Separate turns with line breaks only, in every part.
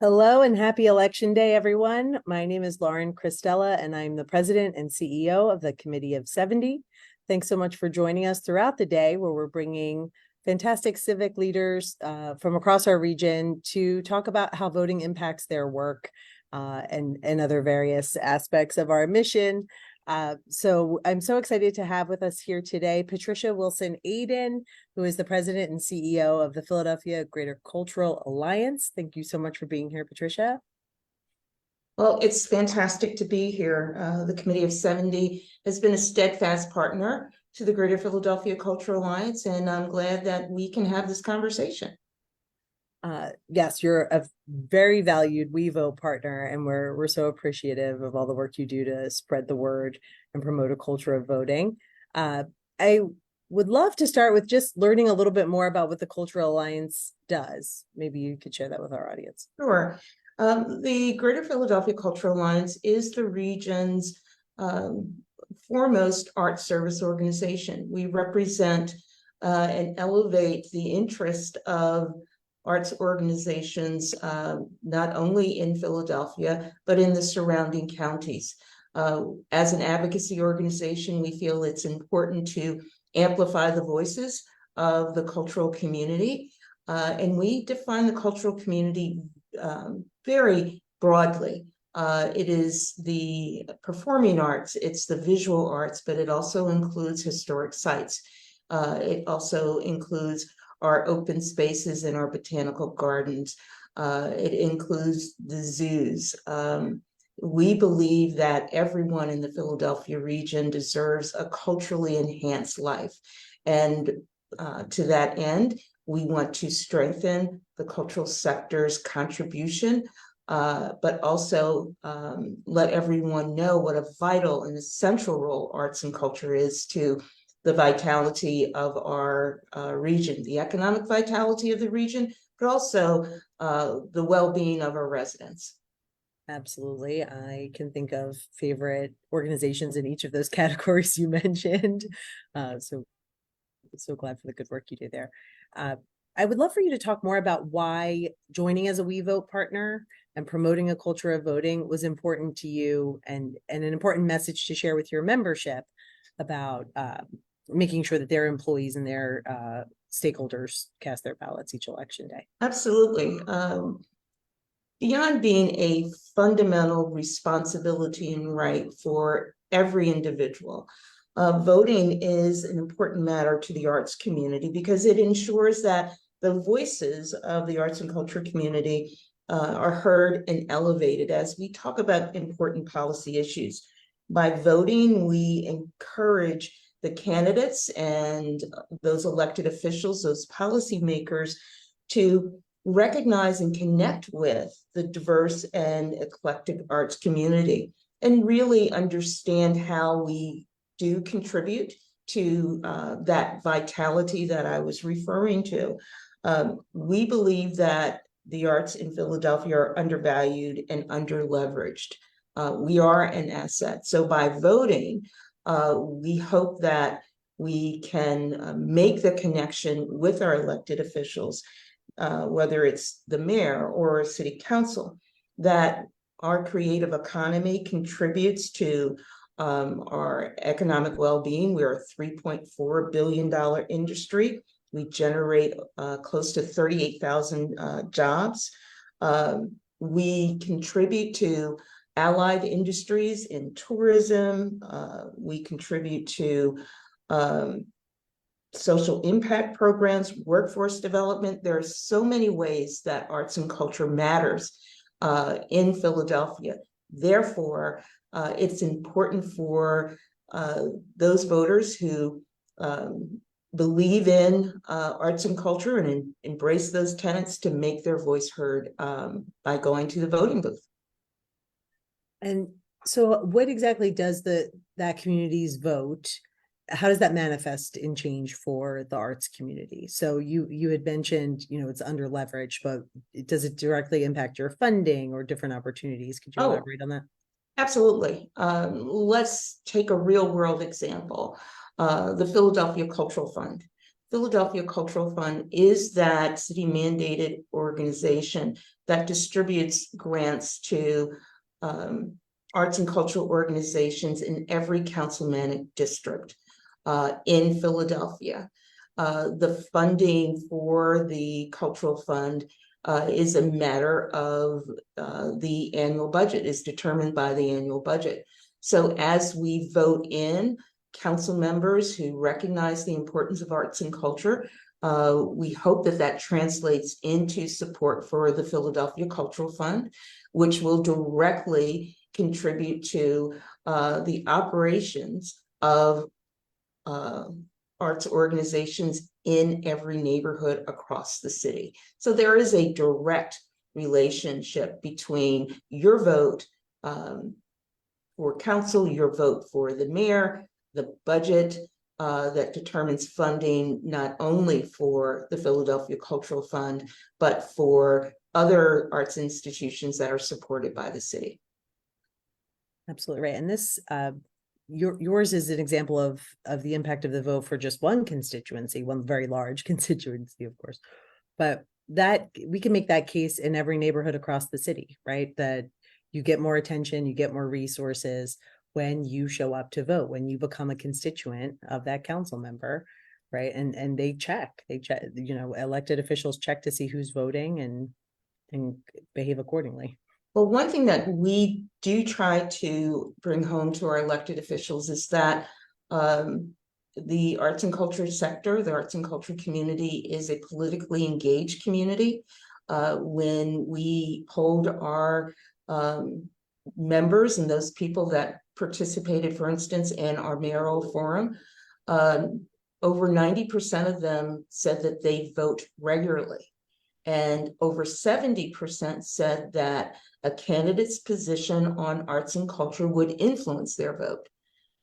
Hello and happy election day, everyone. My name is Lauren Cristella, and I'm the president and CEO of the Committee of 70. Thanks so much for joining us throughout the day, where we're bringing fantastic civic leaders from across our region to talk about how voting impacts their work and other various aspects of our mission. So I'm so excited to have with us here today Patricia Wilson Aden, who is the president and CEO of the Philadelphia Greater Cultural Alliance. Thank you so much for being here, Patricia.
Well, it's fantastic to be here. The Committee of 70 has been a steadfast partner to the Greater Philadelphia Cultural Alliance, and I'm glad that we can have this conversation.
Yes, you're a very valued WeVote partner, and we're so appreciative of all the work you do to spread the word and promote a culture of voting. I would love to start with just learning a little bit more about what the Cultural Alliance does. Maybe you could share that with our audience.
Sure. The Greater Philadelphia Cultural Alliance is the region's foremost art service organization. We represent and elevate the interest of arts organizations, not only in Philadelphia, but in the surrounding counties. As an advocacy organization, we feel it's important to amplify the voices of the cultural community. And we define the cultural community very broadly. It is the performing arts, it's the visual arts, but it also includes historic sites. It also includes our open spaces and our botanical gardens. It includes the zoos. We believe that everyone in the Philadelphia region deserves a culturally enhanced life. And to that end, we want to strengthen the cultural sector's contribution, but also let everyone know what a vital and essential role arts and culture is to the vitality of our region, the economic vitality of the region, but also the well-being of our residents.
Absolutely. I can think of favorite organizations in each of those categories you mentioned. So glad for the good work you do there. I would love for you to talk more about why joining as a WeVote partner and promoting a culture of voting was important to you, and an important message to share with your membership about making sure that their employees and their stakeholders cast their ballots each election day.
Absolutely. Beyond being a fundamental responsibility and right for every individual, voting is an important matter to the arts community because it ensures that the voices of the arts and culture community are heard and elevated as we talk about important policy issues. By voting, we encourage the candidates and those elected officials, those policymakers, to recognize and connect with the diverse and eclectic arts community and really understand how we do contribute to that vitality that I was referring to. We believe that the arts in Philadelphia are undervalued and underleveraged. We are an asset. So by voting, we hope that we can make the connection with our elected officials, whether it's the mayor or city council, that our creative economy contributes to our economic well-being. We're a $3.4 billion industry. We generate close to 38,000 jobs. We contribute to allied industries in tourism. We contribute to social impact programs, workforce development. There are so many ways that arts and culture matters in Philadelphia. Therefore, it's important for those voters who believe in arts and culture and embrace those tenets to make their voice heard by going to the voting booth.
And so what exactly does that community's vote, how does that manifest in change for the arts community? So you had mentioned, it's under leveraged, but does it directly impact your funding or different opportunities? Could you elaborate on that?
Absolutely. Let's take a real world example. The Philadelphia Cultural Fund. Philadelphia Cultural Fund is that city mandated organization that distributes grants to arts and cultural organizations in every councilmanic district in Philadelphia. The funding for the cultural fund is a matter of the annual budget, is determined by the annual budget. So as we vote in council members who recognize the importance of arts and culture, we hope that that translates into support for the Philadelphia Cultural Fund, which will directly contribute to the operations of arts organizations in every neighborhood across the city. So there is a direct relationship between your vote for council, your vote for the mayor, the budget that determines funding not only for the Philadelphia Cultural Fund, but for other arts institutions that are supported by the city.
Absolutely right. And this, yours is an example of the impact of the vote for just one constituency, one very large constituency, of course, but that we can make that case in every neighborhood across the city, right? That you get more attention, you get more resources when you show up to vote, when you become a constituent of that council member, right? And they check, you know, elected officials check to see who's voting and behave accordingly.
Well, one thing that we do try to bring home to our elected officials is that the arts and culture sector, the arts and culture community, is a politically engaged community. When we hold our members and those people that participated, for instance, in our mayoral forum, over 90% of them said that they vote regularly. And over 70% said that a candidate's position on arts and culture would influence their vote.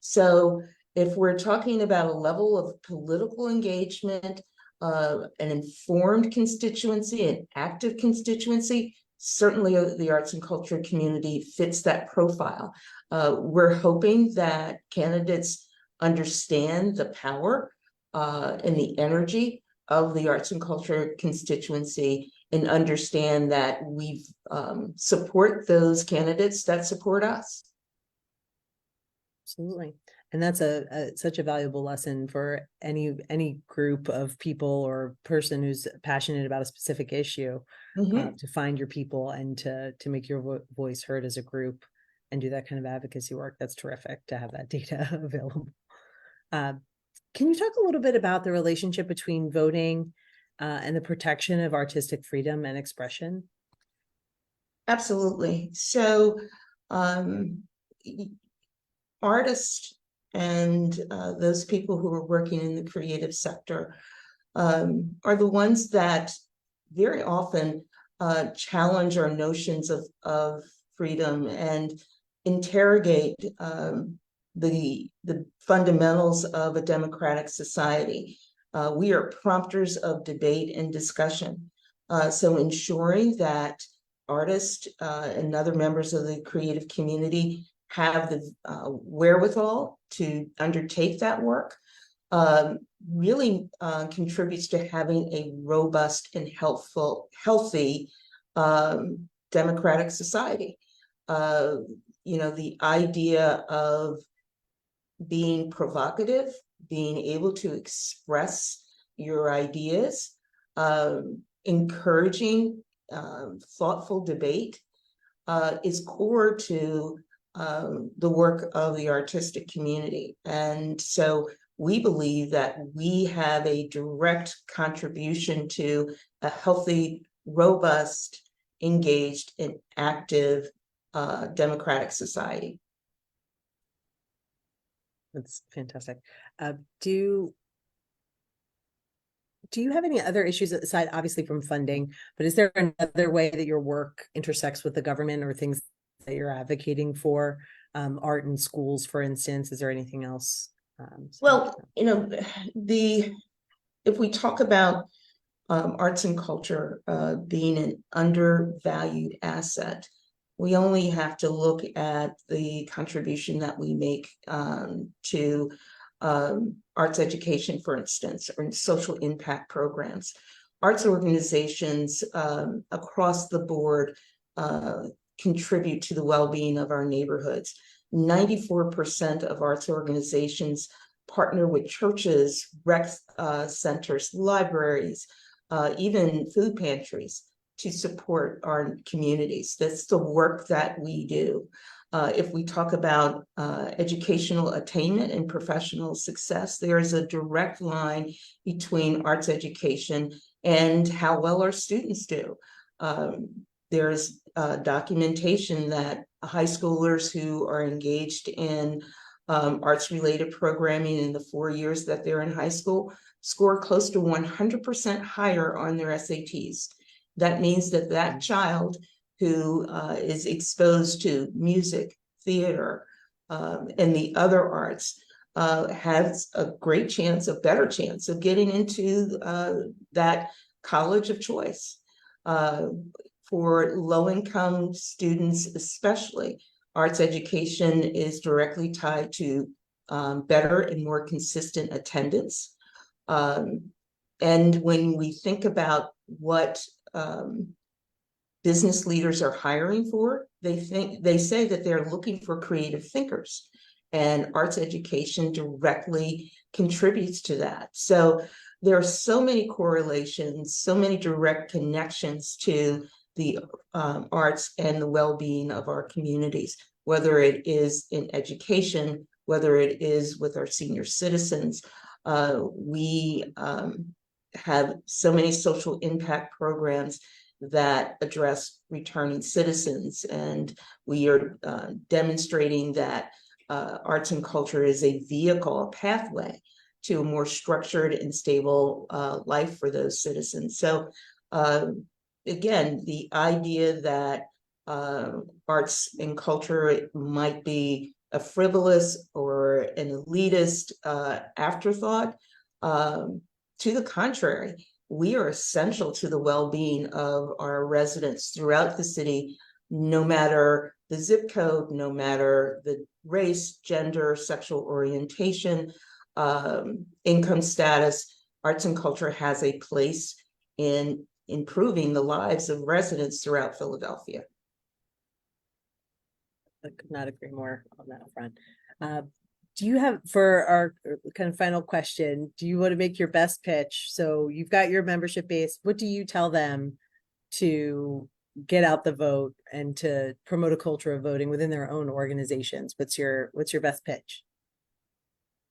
So if we're talking about a level of political engagement, an informed constituency, an active constituency, certainly the arts and culture community fits that profile. We're hoping that candidates understand the power and the energy of the arts and culture constituency and understand that we support those candidates that support us.
Absolutely. And that's such a valuable lesson for any group of people or person who's passionate about a specific issue, to find your people and to make your voice heard as a group and do that kind of advocacy work. That's terrific to have that data available. Can you talk a little bit about the relationship between voting and the protection of artistic freedom and expression?
Absolutely. So artists and those people who are working in the creative sector are the ones that very often challenge our notions of freedom and interrogate the fundamentals of a democratic society. We are prompters of debate and discussion. So ensuring that artists and other members of the creative community have the wherewithal to undertake that work really contributes to having a robust and healthy democratic society. You know, the idea of being provocative, being able to express your ideas, encouraging thoughtful debate is core to the work of the artistic community. And so we believe that we have a direct contribution to a healthy, robust, engaged, and active democratic society.
That's fantastic. Do you have any other issues aside, obviously, from funding, but is there another way that your work intersects with the government or things that you're advocating for, art in schools, for instance? Is there anything else?
Well, you know, if we talk about arts and culture being an undervalued asset, we only have to look at the contribution that we make to arts education, for instance, or social impact programs. Arts organizations across the board contribute to the well-being of our neighborhoods. 94% of arts organizations partner with churches, rec centers, libraries, even food pantries to support our communities. That's the work that we do. If we talk about educational attainment and professional success, there is a direct line between arts education and how well our students do. There's documentation that high schoolers who are engaged in arts-related programming in the 4 years that they're in high school score close to 100% higher on their SATs. That means that that child who is exposed to music, theater, and the other arts has a great chance, a better chance of getting into that college of choice. For low-income students especially, arts education is directly tied to better and more consistent attendance. And when we think about what business leaders are hiring for, they say that they're looking for creative thinkers, and arts education directly contributes to that. So there are so many correlations, so many direct connections to the arts and the well-being of our communities, whether it is in education, whether it is with our senior citizens. We have so many social impact programs that address returning citizens, and we are demonstrating that arts and culture is a vehicle, a pathway to a more structured and stable life for those citizens. So again, the idea that arts and culture might be a frivolous or an elitist afterthought, to the contrary, we are essential to the well-being of our residents throughout the city, no matter the zip code, no matter the race, gender, sexual orientation, income status. Arts and culture has a place in improving the lives of residents throughout Philadelphia.
I could not agree more on that front. Do you have, for our kind of final question, do you want to make your best pitch? So you've got your membership base. What do you tell them to get out the vote and to promote a culture of voting within their own organizations? What's your best pitch?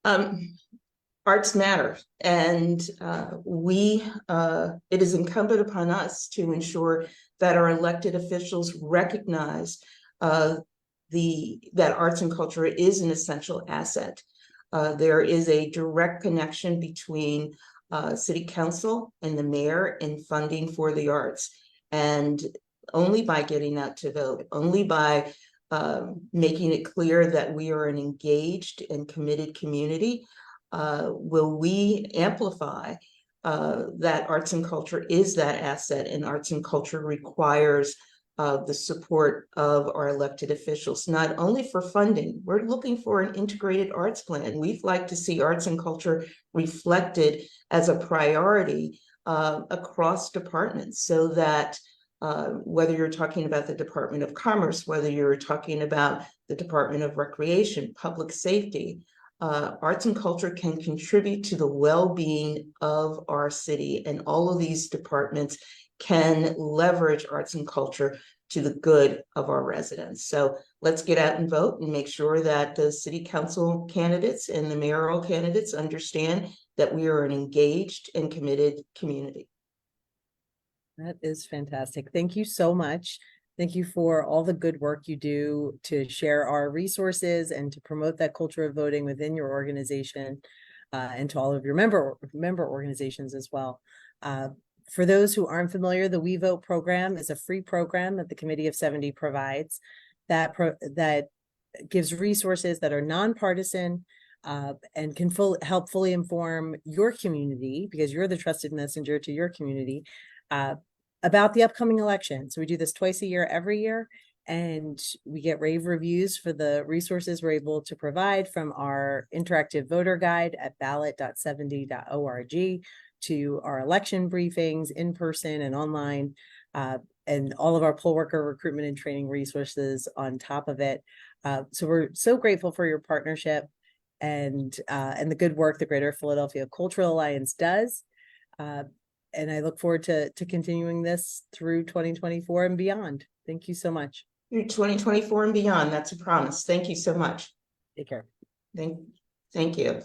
Arts matter, and it is incumbent upon us to ensure that our elected officials recognize that arts and culture is an essential asset. There is a direct connection between city council and the mayor in funding for the arts, and only by getting out to vote, only by making it clear that we are an engaged and committed community, will we amplify that arts and culture is that asset, and arts and culture requires the support of our elected officials, not only for funding. We're looking for an integrated arts plan. We'd like to see arts and culture reflected as a priority across departments, so that whether you're talking about the Department of Commerce, whether you're talking about the Department of Recreation, Public Safety, arts and culture can contribute to the well-being of our city, and all of these departments can leverage arts and culture to the good of our residents. So let's get out and vote and make sure that the city council candidates and the mayoral candidates understand that we are an engaged and committed community.
That is fantastic. Thank you so much. Thank you for all the good work you do to share our resources and to promote that culture of voting within your organization, and to all of your member organizations as well. For those who aren't familiar, the We Vote program is a free program that the Committee of 70 provides that gives resources that are nonpartisan and can help fully inform your community, because you're the trusted messenger to your community, about the upcoming election. So we do this twice a year, every year, And we get rave reviews for the resources we're able to provide, from our interactive voter guide at ballot.70.org to our election briefings in person and online, and all of our poll worker recruitment and training resources on top of it. So we're so grateful for your partnership and the good work the Greater Philadelphia Cultural Alliance does. And I look forward to continuing this through 2024 and beyond. Thank you so much.
Through 2024 and beyond, that's a promise. Thank you so much.
Take care.
Thank you.